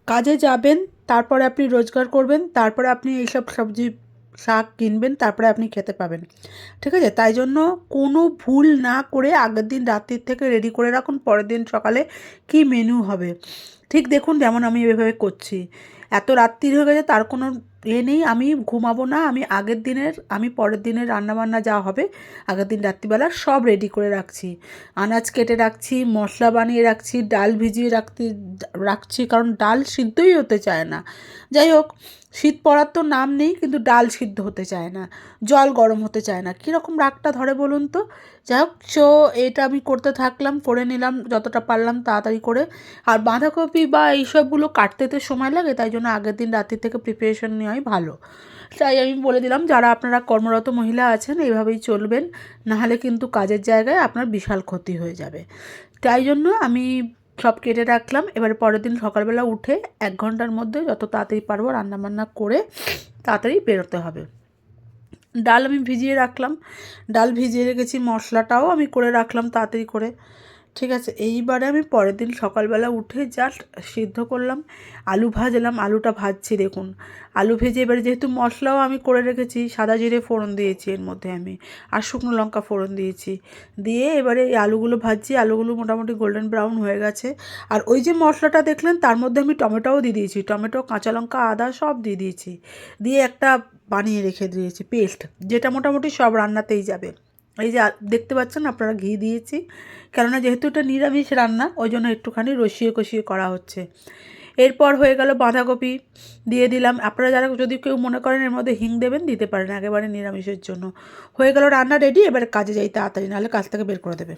কাজে যাবেন, তারপরে আপনি রোজগার করবেন, তারপরে আপনি এইসব সবজি শাক কিনবেন, তারপরে আপনি খেতে পাবেন। ঠিক আছে? তাই জন্য কোনো ভুল না করে আগের দিন রাত্রির থেকে রেডি করে রাখুন, পরের দিন সকালে কী মেনু হবে। ঠিক দেখুন যেমন আমি এভাবে করছি। এত রাত্তির হয়ে গেছে তার কোনো নেই, আমি ঘুমাবো না, আমি পরের দিনের রান্নাবান্না যা হবে আগের দিন রাত্রিবেলা সব রেডি করে রাখছি। আনাজ কেটে রাখছি, মশলা বানিয়ে রাখছি, ডাল ভিজিয়ে রাখছি, কারণ ডাল সিদ্ধই হতে চায় না। যাই হোক, শীত পড়ার তো নাম নেই, কিন্তু ডাল সিদ্ধ হতে চায় না, জল গরম হতে চায় না, কীরকম রাগটা ধরে বলুন তো। যাই হোক, এটা আমি করতে থাকলাম, করে নিলাম যতটা পারলাম তাড়াতাড়ি করে। আর বাঁধাকপি বা এইসবগুলো কাটতে তো সময় লাগে, তাই জন্য আগের দিন রাত্রি থেকে প্রিপারেশন নেওয়াই ভালো। তাই আমি বলে দিলাম, যারা আপনারা কর্মরত মহিলা আছেন এইভাবেই চলবেন, নাহলে কিন্তু কাজের জায়গায় আপনার বিশাল ক্ষতি হয়ে যাবে। তাই জন্য আমি সব কেটে রাখলাম। এবারে পরের দিন সকালবেলা উঠে 1 ঘন্টার মধ্যে যত তাড়াতাড়ি পারবো রান্নাবান্না করে তাড়াতাড়ি বেরোতে হবে। ডাল আমি ভিজিয়ে রাখলাম, ডাল ভিজিয়ে রেখেছি, মশলাটাও আমি করে রাখলাম তাড়াতাড়ি করে। ঠিক আছে? এইবারে আমি পরের দিন সকালবেলা উঠে জাস্ট সিদ্ধ করলাম, আলু ভাজলাম, আলুটা ভাজছি দেখুন। আলু ভেজে এবারে যেহেতু মশলাও আমি করে রেখেছি, সাদা জিরে ফোড়ন দিয়েছি এর মধ্যে আমি, আর শুকনো লঙ্কা ফোড়ন দিয়েছি। দিয়ে এবারে এই আলুগুলো ভাজছি, আলুগুলো মোটামুটি গোল্ডেন ব্রাউন হয়ে গেছে। আর ওই যে মশলাটা দেখলেন তার মধ্যে আমি টমেটোও দিয়ে দিয়েছি, টমেটো, কাঁচা লঙ্কা, আদা সব দিয়ে দিয়েছি। দিয়ে একটা বানিয়ে রেখে দিয়েছি পেস্ট, যেটা মোটামুটি সব রান্নাতেই যাবে। এই যে দেখতে পাচ্ছেন আপনারা, ঘি দিয়েছি, কেননা যেহেতু এটা নিরামিষ রান্না ওই জন্য একটুখানি রসিয়ে কষিয়ে করা হচ্ছে। এরপর হয়ে গেল বাঁধাকপি দিয়ে দিলাম। আপনারা যারা যদি কেউ মনে করেন এর মধ্যে হিং দেবেন দিতে পারেন, একেবারে নিরামিষের জন্য। হয়ে গেল রান্না রেডি, এবারে কাজে যাই তাড়াতাড়ি, নাহলে কাজ থেকে বের করে দেবে।